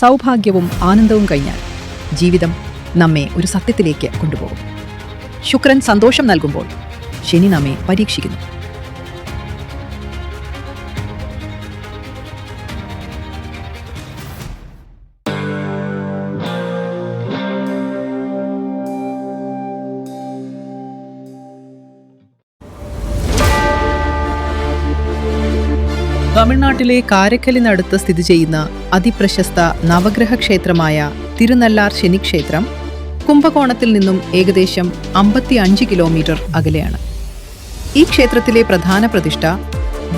സൗഭാഗ്യവും ആനന്ദവും കഴിഞ്ഞാൽ ജീവിതം നമ്മെ ഒരു സത്യത്തിലേക്ക് കൊണ്ടുപോകും. ശുക്രൻ സന്തോഷം നൽകുമ്പോൾ ശനി നമ്മെ പരീക്ഷിക്കുന്നു. തമിഴ്നാട്ടിലെ കാരക്കലിനടുത്ത് സ്ഥിതി ചെയ്യുന്ന അതിപ്രശസ്ത നവഗ്രഹ ക്ഷേത്രമായ തിരുനല്ലാർ ശനിക്ഷേത്രം കുംഭകോണത്തിൽ നിന്നും ഏകദേശം 55 കിലോമീറ്റർ അകലെയാണ്. ഈ ക്ഷേത്രത്തിലെ പ്രധാന പ്രതിഷ്ഠ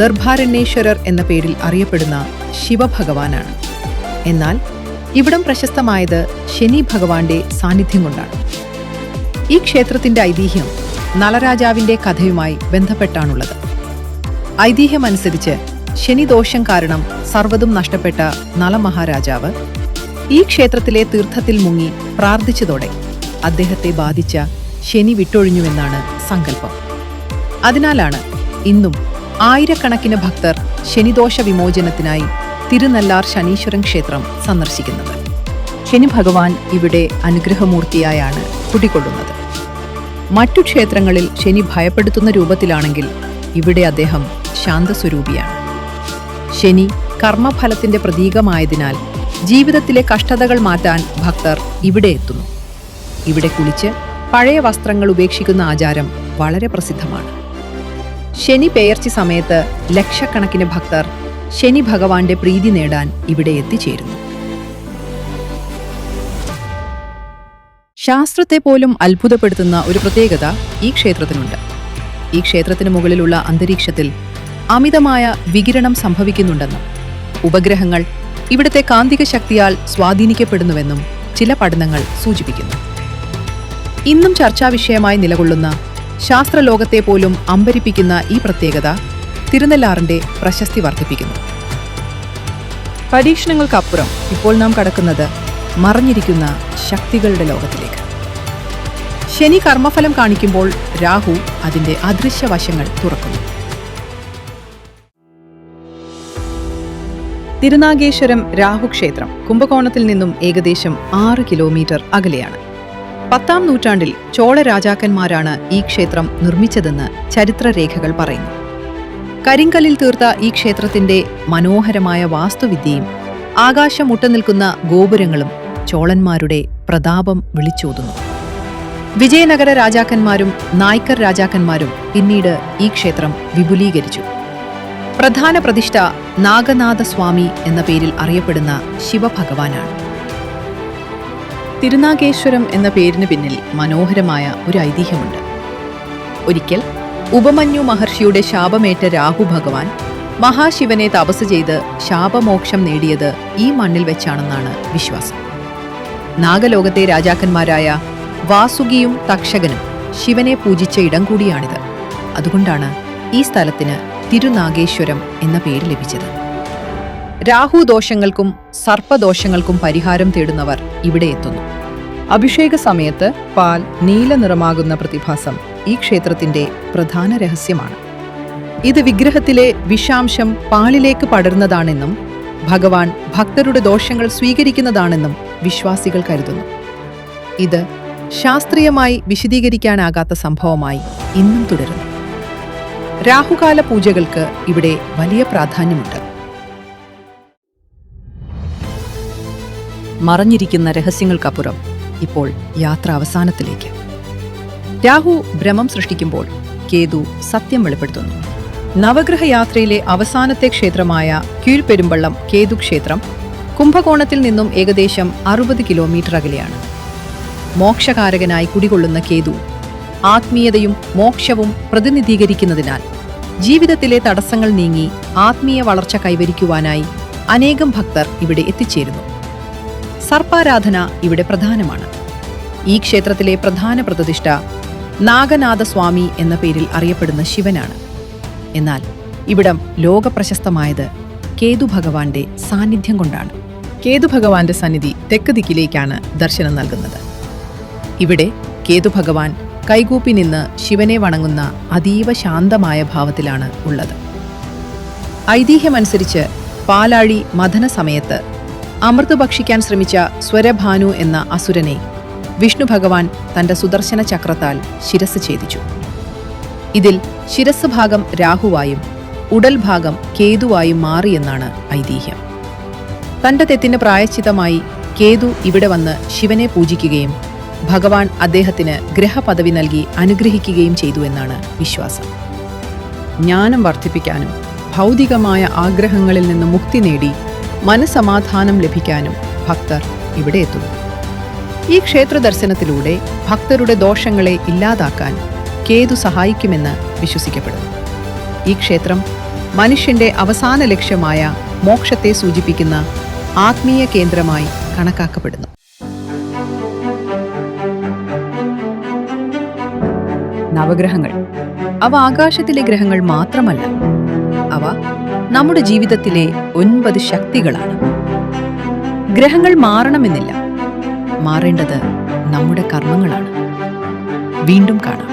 ദർഭാരണ്യേശ്വരർ എന്ന പേരിൽ അറിയപ്പെടുന്ന ശിവഭഗവാനാണ്. എന്നാൽ ഇവിടം പ്രശസ്തമായത് ശനി ഭഗവാന്റെ സാന്നിധ്യം കൊണ്ടാണ്. ഈ ക്ഷേത്രത്തിന്റെ ഐതിഹ്യം നളരാജാവിന്റെ കഥയുമായി ബന്ധപ്പെട്ടാണുള്ളത്. ഐതിഹ്യമനുസരിച്ച് ശനിദോഷം കാരണം സർവ്വതും നഷ്ടപ്പെട്ട നളമഹാരാജാവ് ഈ ക്ഷേത്രത്തിലെ തീർത്ഥത്തിൽ മുങ്ങി പ്രാർത്ഥിച്ചതോടെ അദ്ദേഹത്തെ ബാധിച്ച ശനി വിട്ടൊഴിഞ്ഞുവെന്നാണ് സങ്കല്പം. അതിനാലാണ് ഇന്നും ആയിരക്കണക്കിന് ഭക്തർ ശനിദോഷ വിമോചനത്തിനായി തിരുനല്ലാർ ശനീശ്വരൻ ക്ഷേത്രം സന്ദർശിക്കുന്നത്. ശനി ഭഗവാൻ ഇവിടെ അനുഗ്രഹമൂർത്തിയായാണ് കുടികൊള്ളുന്നത്. മറ്റു ക്ഷേത്രങ്ങളിൽ ശനി ഭയപ്പെടുത്തുന്ന രൂപത്തിലാണെങ്കിൽ ഇവിടെ അദ്ദേഹം ശാന്തസ്വരൂപിയാണ്. ശനി കർമ്മഫലത്തിന്റെ പ്രതീകമായതിനാൽ ജീവിതത്തിലെ കഷ്ടതകൾ മാറ്റാൻ ഭക്തർ ഇവിടെ എത്തുന്നു. ഇവിടെ കുളിച്ച് പഴയ വസ്ത്രങ്ങൾ ഉപേക്ഷിക്കുന്ന ആചാരം വളരെ പ്രസിദ്ധമാണ്. ശനി പെയർച്ചി സമയത്ത് ലക്ഷക്കണക്കിന് ഭക്തർ ശനി ഭഗവാന്റെ പ്രീതി നേടാൻ ഇവിടെ എത്തിച്ചേരുന്നു. ശാസ്ത്രത്തെ പോലും അത്ഭുതപ്പെടുത്തുന്ന ഒരു പ്രത്യേകത ഈ ക്ഷേത്രത്തിനുണ്ട്. ഈ ക്ഷേത്രത്തിന് മുകളിലുള്ള അന്തരീക്ഷത്തിൽ അമിതമായ വികിരണം സംഭവിക്കുന്നുണ്ടെന്നും ഉപഗ്രഹങ്ങൾ ഇവിടുത്തെ കാന്തിക ശക്തിയാൽ സ്വാധീനിക്കപ്പെടുന്നുവെന്നും ചില പഠനങ്ങൾ സൂചിപ്പിക്കുന്നു. ഇന്നും ചർച്ചാവിഷയമായി നിലകൊള്ളുന്ന ശാസ്ത്രലോകത്തെ പോലും അമ്പരിപ്പിക്കുന്ന ഈ പ്രത്യേകത തിരുനല്ലാറിന്റെ പ്രശസ്തി വർദ്ധിപ്പിക്കുന്നു. പരീക്ഷണങ്ങൾക്കപ്പുറം ഇപ്പോൾ നാം കടക്കുന്നത് മറഞ്ഞിരിക്കുന്ന ശക്തികളുടെ ലോകത്തിലേക്ക്. ശനി കർമ്മഫലം കാണിക്കുമ്പോൾ രാഹു അതിന്റെ അദൃശ്യ വശങ്ങൾ തുറക്കുന്നു. തിരുനാഗേശ്വരം രാഹുക്ഷേത്രം കുംഭകോണത്തിൽ നിന്നും ഏകദേശം 6 കിലോമീറ്റർ അകലെയാണ്. 10-ാം നൂറ്റാണ്ടിൽ ചോള രാജാക്കന്മാരാണ് ഈ ക്ഷേത്രം നിർമ്മിച്ചതെന്ന് ചരിത്രരേഖകൾ പറയുന്നു. കരിങ്കല്ലിൽ തീർത്ത ഈ ക്ഷേത്രത്തിന്റെ മനോഹരമായ വാസ്തുവിദ്യയും ആകാശം മുട്ടനിൽക്കുന്ന ഗോപുരങ്ങളും ചോളന്മാരുടെ പ്രതാപം വിളിച്ചോതുന്നു. വിജയനഗര രാജാക്കന്മാരും നായ്ക്കർ രാജാക്കന്മാരും പിന്നീട് ഈ ക്ഷേത്രം വിപുലീകരിച്ചു. പ്രധാന പ്രതിഷ്ഠ നാഗനാഥസ്വാമി എന്ന പേരിൽ അറിയപ്പെടുന്ന ശിവഭഗവാനാണ്. തിരുനാഗേശ്വരം എന്ന പേരിന് പിന്നിൽ മനോഹരമായ ഒരു ഐതിഹ്യമുണ്ട്. ഒരിക്കൽ ഉപമന്യു മഹർഷിയുടെ ശാപമേറ്റ രാഹു ഭഗവാൻ മഹാശിവനെ തപസ് ചെയ്ത് ശാപമോക്ഷം നേടിയത് ഈ മണ്ണിൽ വെച്ചാണെന്നാണ് വിശ്വാസം. നാഗലോകത്തെ രാജാക്കന്മാരായ വാസുകിയും തക്ഷകനും ശിവനെ പൂജിച്ച ഇടം കൂടിയാണിത്. അതുകൊണ്ടാണ് ഈ സ്ഥലത്തിന് തിരുനാഗേശ്വരം എന്ന പേര് ലഭിച്ചത്. രാഹുദോഷങ്ങൾക്കും സർപ്പദോഷങ്ങൾക്കും പരിഹാരം തേടുന്നവർ ഇവിടെ എത്തുന്നു. അഭിഷേക സമയത്ത് പാൽ നീല നിറമാകുന്ന പ്രതിഭാസം ഈ ക്ഷേത്രത്തിന്റെ പ്രധാന രഹസ്യമാണ്. ഇത് വിഗ്രഹത്തിലെ വിഷാംശം പാലിലേക്ക് പടരുന്നതാണെന്നും ഭഗവാൻ ഭക്തരുടെ ദോഷങ്ങൾ സ്വീകരിക്കുന്നതാണെന്നും വിശ്വാസികൾ കരുതുന്നു. ഇത് ശാസ്ത്രീയമായി വിശദീകരിക്കാനാകാത്ത സംഭവമായി ഇന്നും തുടരുന്നു. രാഹുകാല പൂജകൾക്ക് ഇവിടെ വലിയ പ്രാധാന്യമുണ്ട്. മറഞ്ഞിരിക്കുന്ന രഹസ്യങ്ങൾക്കപ്പുറം ഇപ്പോൾ യാത്ര അവസാനത്തിലേക്ക്. രാഹു ഭ്രമം സൃഷ്ടിക്കുമ്പോൾ കേതു സത്യം വെളിപ്പെടുത്തുന്നു. നവഗ്രഹ യാത്രയിലെ അവസാനത്തെ ക്ഷേത്രമായ കീഴ്പെരുമ്പള്ളം കേതു ക്ഷേത്രം കുംഭകോണത്തിൽ നിന്നും ഏകദേശം 60 കിലോമീറ്റർ അകലെയാണ്. മോക്ഷകാരകനായി കുടികൊള്ളുന്ന കേതു ആത്മീയതയും മോക്ഷവും പ്രതിനിധീകരിക്കുന്നതിനാൽ ജീവിതത്തിലെ തടസ്സങ്ങൾ നീങ്ങി ആത്മീയ വളർച്ച കൈവരിക്കുവാനായി അനേകം ഭക്തർ ഇവിടെ എത്തിച്ചേരുന്നു. സർപ്പാരാധന ഇവിടെ പ്രധാനമാണ്. ഈ ക്ഷേത്രത്തിലെ പ്രധാന പ്രതിഷ്ഠ നാഗനാഥസ്വാമി എന്ന പേരിൽ അറിയപ്പെടുന്ന ശിവനാണ്. എന്നാൽ ഇവിടം ലോകപ്രശസ്തമായത് കേതു ഭഗവാന്റെ സാന്നിധ്യം കൊണ്ടാണ്. കേതു ഭഗവാന്റെ സന്നിധി തെക്ക് ദിക്കിലേക്കാണ് ദർശനം നൽകുന്നത്. ഇവിടെ കേതു ഭഗവാൻ കൈകൂപ്പി നിന്ന് ശിവനെ വണങ്ങുന്ന അതീവ ശാന്തമായ ഭാവത്തിലാണ് ഉള്ളത്. ഐതിഹ്യമനുസരിച്ച് പാലാഴി മഥന സമയത്ത് അമൃത് ഭക്ഷിക്കാൻ ശ്രമിച്ച സ്വരഭാനു എന്ന അസുരനെ വിഷ്ണു ഭഗവാൻ തന്റെ സുദർശന ചക്രത്താൽ ശിരസ് ഛേദിച്ചു. ഇതിൽ ശിരസ് ഭാഗം രാഹുവായും ഉടൽ ഭാഗം കേതുവായും മാറിയെന്നാണ് ഐതിഹ്യം. തന്റെ തെറ്റിന് പ്രായശ്ചിത്തമായി കേതു ഇവിടെ വന്ന് ശിവനെ പൂജിക്കുകയും ഭഗവാൻ അദ്ദേഹത്തിന് ഗ്രഹപദവി നൽകി അനുഗ്രഹിക്കുകയും ചെയ്തു എന്നാണ് വിശ്വാസം. ജ്ഞാനം വർദ്ധിപ്പിക്കാനും ഭൗതികമായ ആഗ്രഹങ്ങളിൽ നിന്ന് മുക്തി നേടി മനസമാധാനം ലഭിക്കാനും ഭക്തർ ഇവിടെ എത്തുന്നു. ഈ ക്ഷേത്ര ദർശനത്തിലൂടെ ഭക്തരുടെ ദോഷങ്ങളെ ഇല്ലാതാക്കാൻ കേതു സഹായിക്കുമെന്ന് വിശ്വസിക്കപ്പെടുന്നു. ഈ ക്ഷേത്രം മനുഷ്യന്റെ അവസാന ലക്ഷ്യമായ മോക്ഷത്തെ സൂചിപ്പിക്കുന്ന ആത്മീയ കേന്ദ്രമായി കണക്കാക്കപ്പെടുന്നു. നവഗ്രഹങ്ങൾ അവ ആകാശത്തിലെ ഗ്രഹങ്ങൾ മാത്രമല്ല, അവ നമ്മുടെ ജീവിതത്തിലെ 9 ശക്തികളാണ്. ഗ്രഹങ്ങൾ മാറണമെന്നില്ല, മാറേണ്ടത് നമ്മുടെ കർമ്മങ്ങളാണ്. വീണ്ടും കാണാം.